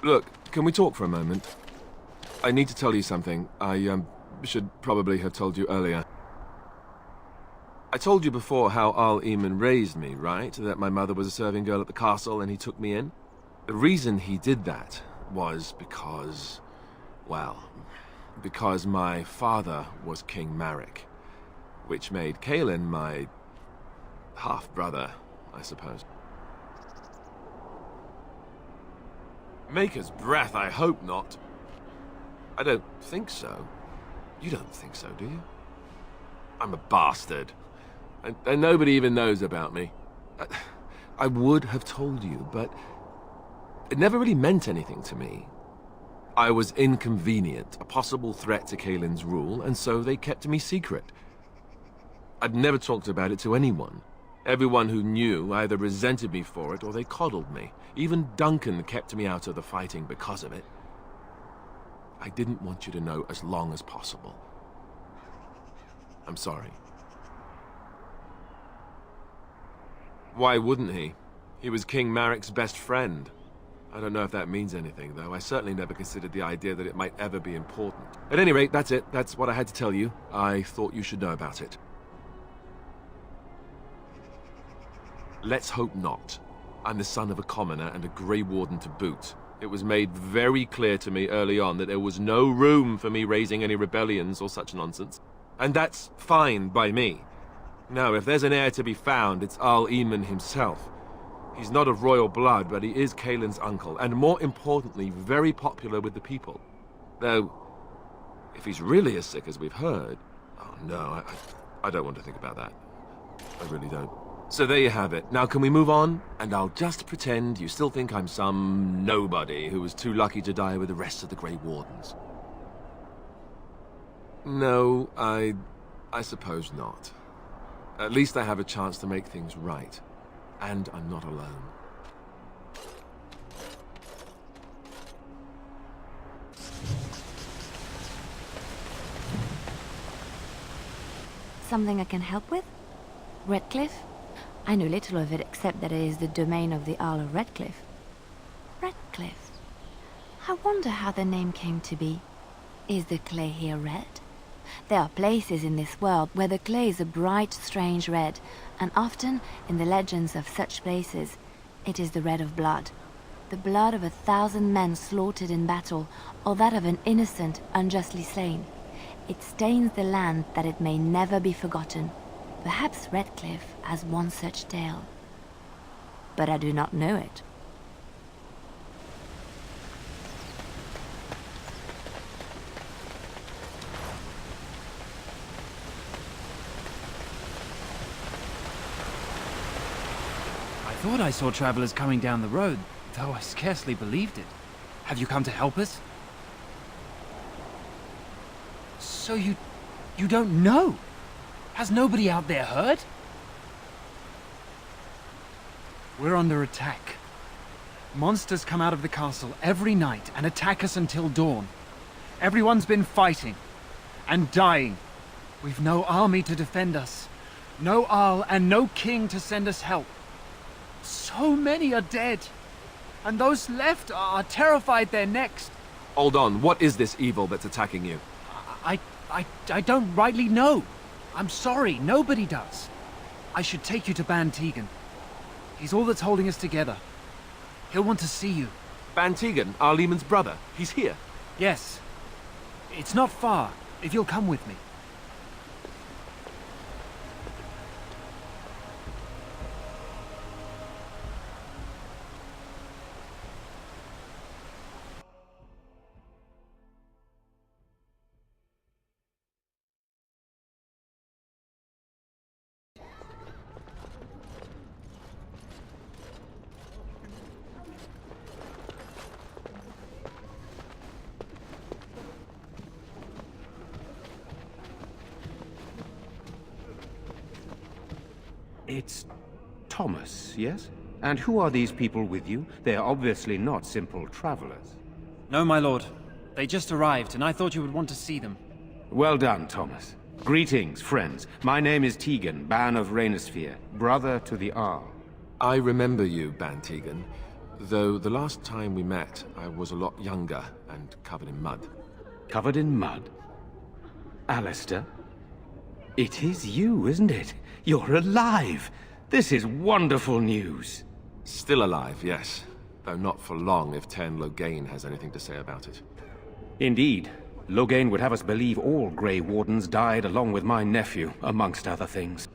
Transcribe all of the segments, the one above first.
Look, can we talk for a moment? I need to tell you something. I should probably have told you earlier. I told you before how Al Eamon raised me, right? That my mother was a serving girl at the castle and he took me in? The reason he did that was because... well, because my father was King Marek, which made Kaelin my half-brother, I suppose. Maker's breath, I hope not. I don't think so. You don't think so, do you? I'm a bastard. And nobody even knows about me. I would have told you, but it never really meant anything to me. I was inconvenient, a possible threat to Kaelin's rule, and so they kept me secret. I'd never talked about it to anyone. Everyone who knew either resented me for it or they coddled me. Even Duncan kept me out of the fighting because of it. I didn't want you to know as long as possible. I'm sorry. Why wouldn't he? He was King Marek's best friend. I don't know if that means anything, though. I certainly never considered the idea that it might ever be important. At any rate, that's it. That's what I had to tell you. I thought you should know about it. Let's hope not. I'm the son of a commoner and a Grey Warden to boot. It was made very clear to me early on that there was no room for me raising any rebellions or such nonsense. And that's fine by me. No, if there's an heir to be found, it's Al Eamon himself. He's not of royal blood, but he is Kaelin's uncle, and more importantly, very popular with the people. Though, if he's really as sick as we've heard... oh no, I don't want to think about that. I really don't. So there you have it. Now can we move on? And I'll just pretend you still think I'm some nobody who was too lucky to die with the rest of the Grey Wardens. No, I suppose not. At least I have a chance to make things right. And I'm not alone. Something I can help with? Redcliffe? I know little of it except that it is the domain of the Earl of Redcliffe. Redcliffe? I wonder how the name came to be. Is the clay here red? There are places in this world where the clay is a bright, strange red, and often, in the legends of such places, it is the red of blood. The blood of 1,000 men slaughtered in battle, or that of an innocent, unjustly slain. It stains the land that it may never be forgotten. Perhaps Redcliffe has one such tale. But I do not know it. I thought I saw travelers coming down the road, though I scarcely believed it. Have you come to help us? So you don't know? Has nobody out there heard? We're under attack. Monsters come out of the castle every night and attack us until dawn. Everyone's been fighting and dying. We've no army to defend us, no Arl and no king to send us help. So many are dead, and those left are terrified they're next. Hold on, what is this evil that's attacking you? I don't rightly know. I'm sorry, nobody does. I should take you to Ban Tegan. He's all that's holding us together. He'll want to see you. Ban Tegan, Al Eamon's brother. He's here. Yes. It's not far, if you'll come with me. It's Thomas, yes? And who are these people with you? They are obviously not simple travelers. No, my lord. They just arrived, and I thought you would want to see them. Well done, Thomas. Greetings, friends. My name is Tegan, Ban of Rainersphere, brother to the Arl. I remember you, Ban Tegan. Though the last time we met, I was a lot younger and covered in mud. Covered in mud? Alistair? It is you, isn't it? You're alive! This is wonderful news! Still alive, yes. Though not for long if Ten Loghain has anything to say about it. Indeed. Loghain would have us believe all Grey Wardens died along with my nephew, amongst other things.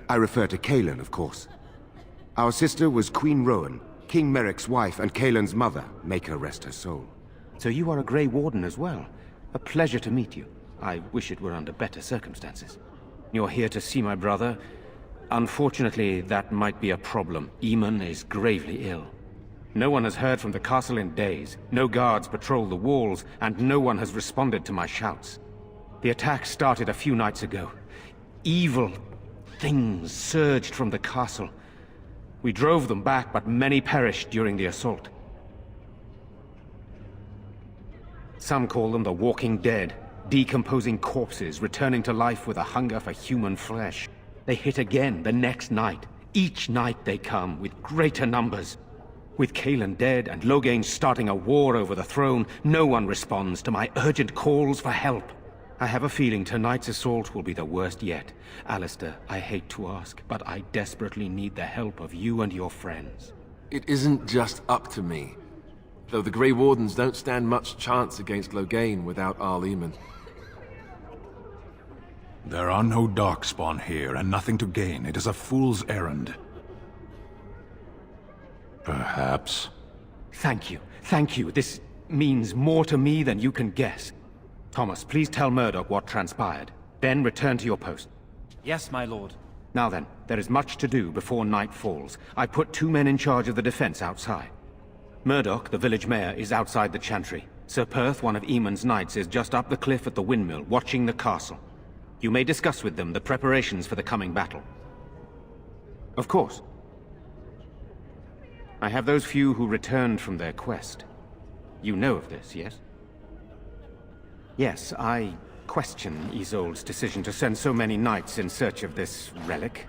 I refer to Cailan, of course. Our sister was Queen Rowan, King Merrick's wife and Cailan's mother. Make her rest her soul. So you are a Grey Warden as well. A pleasure to meet you. I wish it were under better circumstances. You're here to see my brother. Unfortunately, that might be a problem. Eamon is gravely ill. No one has heard from the castle in days. No guards patrol the walls, and no one has responded to my shouts. The attack started a few nights ago. Evil things surged from the castle. We drove them back, but many perished during the assault. Some call them the Walking Dead, decomposing corpses returning to life with a hunger for human flesh. They hit again the next night. Each night they come, with greater numbers. With Cailan dead and Loghain starting a war over the throne, no one responds to my urgent calls for help. I have a feeling tonight's assault will be the worst yet. Alistair, I hate to ask, but I desperately need the help of you and your friends. It isn't just up to me. Though the Grey Wardens don't stand much chance against Loghain without Arl Eamon. There are no Darkspawn here, and nothing to gain. It is a fool's errand. Perhaps. Thank you. Thank you. This means more to me than you can guess. Thomas, please tell Murdoch what transpired. Then return to your post. Yes, my lord. Now then, there is much to do before night falls. I put 2 men in charge of the defense outside. Murdoch, the village mayor, is outside the chantry. Sir Perth, one of Eamon's knights, is just up the cliff at the windmill, watching the castle. You may discuss with them the preparations for the coming battle. Of course. I have those few who returned from their quest. You know of this, yes? Yes, I question Isolde's decision to send so many knights in search of this relic.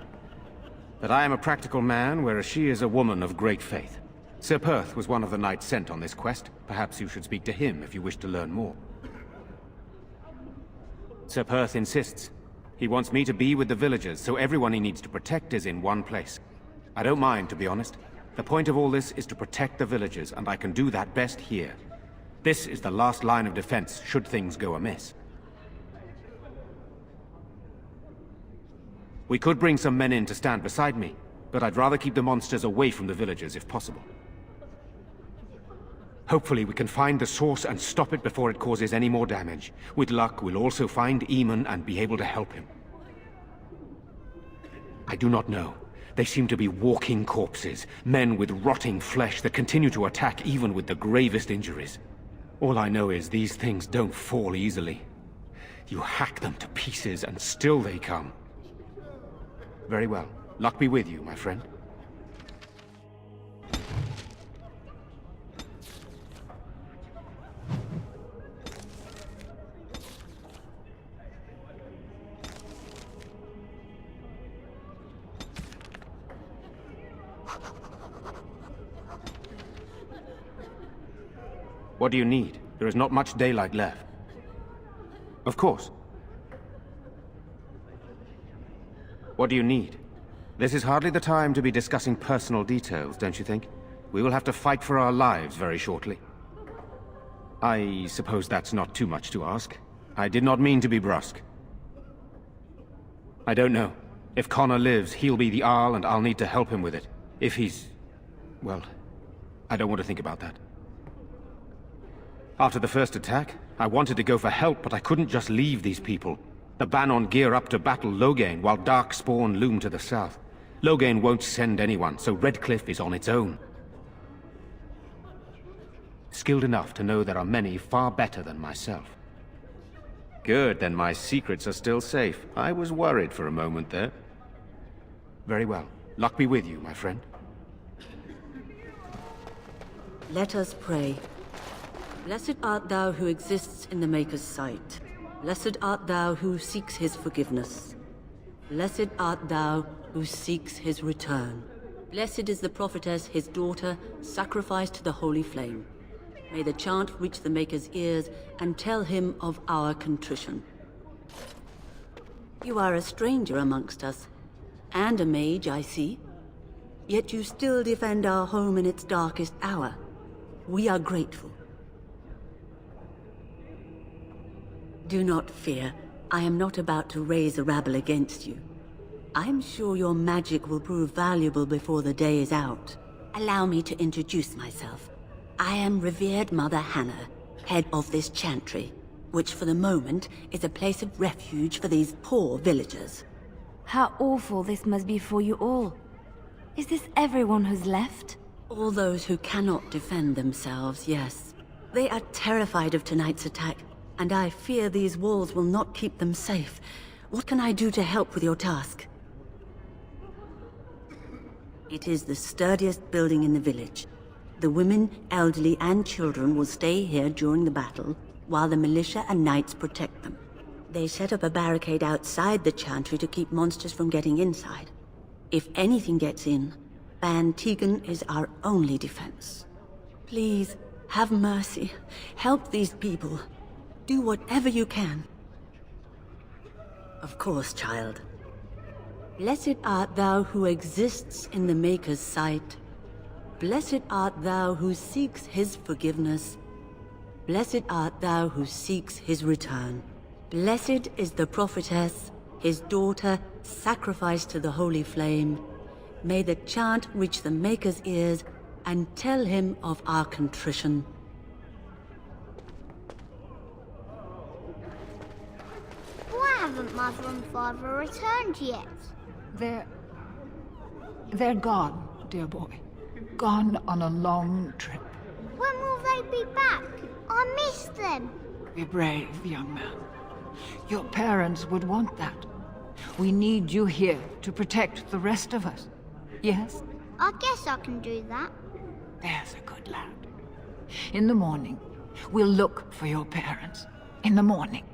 But I am a practical man, whereas she is a woman of great faith. Sir Perth was one of the knights sent on this quest. Perhaps you should speak to him if you wish to learn more. Sir Perth insists. He wants me to be with the villagers, so everyone he needs to protect is in one place. I don't mind, to be honest. The point of all this is to protect the villagers, and I can do that best here. This is the last line of defense, should things go amiss. We could bring some men in to stand beside me, but I'd rather keep the monsters away from the villagers if possible. Hopefully we can find the source and stop it before it causes any more damage. With luck, we'll also find Eamon and be able to help him. I do not know. They seem to be walking corpses, men with rotting flesh that continue to attack even with the gravest injuries. All I know is these things don't fall easily. You hack them to pieces and still they come. Very well. Luck be with you, my friend. What do you need? There is not much daylight left. Of course. What do you need? This is hardly the time to be discussing personal details, don't you think? We will have to fight for our lives very shortly. I suppose that's not too much to ask. I did not mean to be brusque. I don't know. If Connor lives, he'll be the Arl and I'll need to help him with it. If he's... well, I don't want to think about that. After the first attack, I wanted to go for help, but I couldn't just leave these people. The Bannon gear up to battle Loghain, while Darkspawn loom to the south. Loghain won't send anyone, so Redcliffe is on its own. Skilled enough to know there are many far better than myself. Good, then my secrets are still safe. I was worried for a moment there. Very well. Luck be with you, my friend. Let us pray. Blessed art thou who exists in the Maker's sight. Blessed art thou who seeks his forgiveness. Blessed art thou who seeks his return. Blessed is the prophetess, his daughter, sacrificed to the holy flame. May the chant reach the Maker's ears and tell him of our contrition. You are a stranger amongst us, and a mage, I see. Yet you still defend our home in its darkest hour. We are grateful. Do not fear. I am not about to raise a rabble against you. I'm sure your magic will prove valuable before the day is out. Allow me to introduce myself. I am revered Mother Hannah, head of this chantry, which for the moment is a place of refuge for these poor villagers. How awful this must be for you all. Is this everyone who's left? All those who cannot defend themselves, yes. They are terrified of tonight's attack, and I fear these walls will not keep them safe. What can I do to help with your task? It is the sturdiest building in the village. The women, elderly, and children will stay here during the battle, while the militia and knights protect them. They set up a barricade outside the chantry to keep monsters from getting inside. If anything gets in, Ban Tegan is our only defense. Please, have mercy. Help these people. Do whatever you can. Of course, child. Blessed art thou who exists in the Maker's sight. Blessed art thou who seeks his forgiveness. Blessed art thou who seeks his return. Blessed is the prophetess, his daughter, sacrificed to the holy flame. May the chant reach the Maker's ears and tell him of our contrition. Why haven't Mother and Father returned yet? They're gone, dear boy. Gone on a long trip. When will they be back? I miss them. Be brave, young man. Your parents would want that. We need you here to protect the rest of us. Yes? I guess I can do that. There's a good lad. In the morning, we'll look for your parents. In the morning.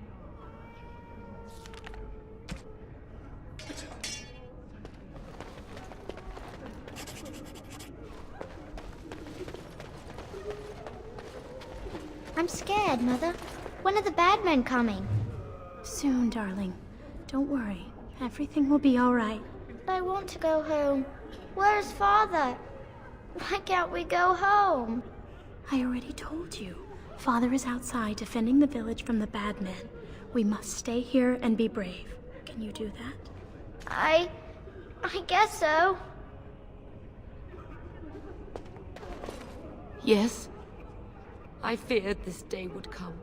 I'm scared, Mother. When are the bad men coming? Soon, darling. Don't worry. Everything will be all right. I want to go home. Where's Father? Why can't we go home? I already told you. Father is outside defending the village from the bad men. We must stay here and be brave. Can you do that? I guess so. Yes. I feared this day would come.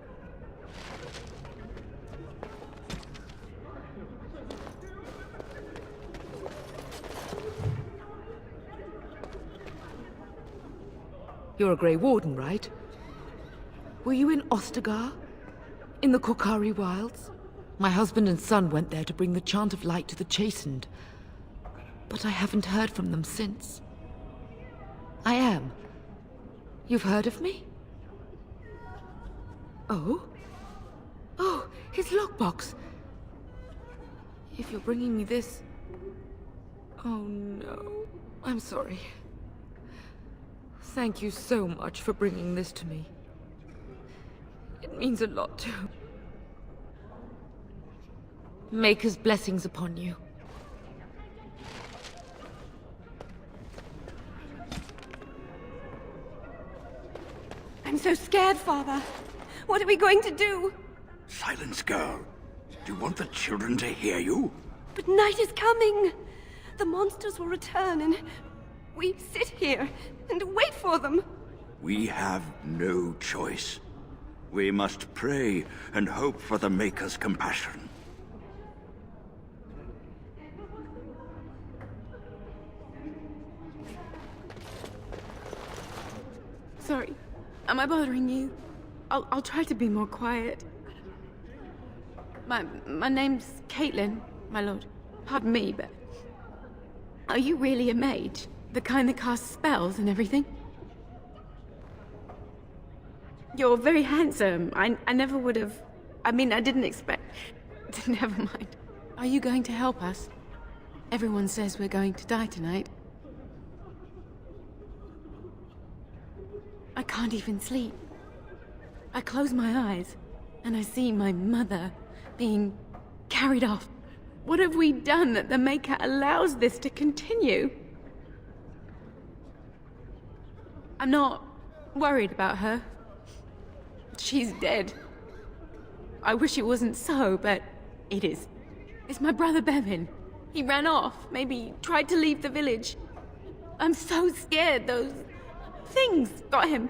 You're a Grey Warden, right? Were you in Ostagar? In the Korkari Wilds? My husband and son went there to bring the chant of light to the chastened. But I haven't heard from them since. I am. You've heard of me? Oh? Oh, his lockbox. If you're bringing me this... Oh no. I'm sorry. Thank you so much for bringing this to me. It means a lot to... Maker's blessings upon you. I'm so scared, Father. What are we going to do? Silence, girl. Do you want the children to hear you? But night is coming. The monsters will return and we sit here and wait for them. We have no choice. We must pray and hope for the Maker's compassion. Sorry. Am I bothering you? I'll try to be more quiet. My name's Caitlin, my lord. Pardon me, but... Are you really a mage? The kind that casts spells and everything? You're very handsome. I never would have... I mean, I didn't expect... Never mind. Are you going to help us? Everyone says we're going to die tonight. I can't even sleep. I close my eyes, and I see my mother being carried off. What have we done that the Maker allows this to continue? I'm not worried about her. She's dead. I wish it wasn't so, but it is. It's my brother Bevan. He ran off, maybe tried to leave the village. I'm so scared those things got him.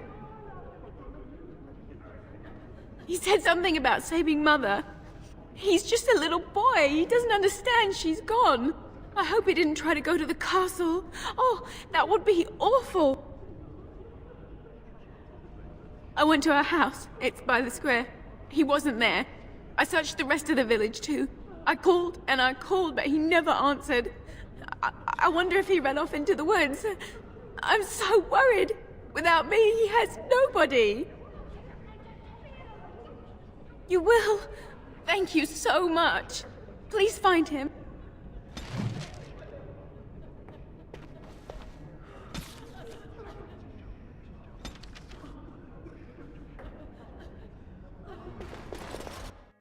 He said something about saving Mother. He's just a little boy. He doesn't understand she's gone. I hope he didn't try to go to the castle. Oh, that would be awful. I went to our house. It's by the square. He wasn't there. I searched the rest of the village too. I called and I called, but he never answered. I wonder if he ran off into the woods. I'm so worried. Without me, he has nobody. You will? Thank you so much. Please find him.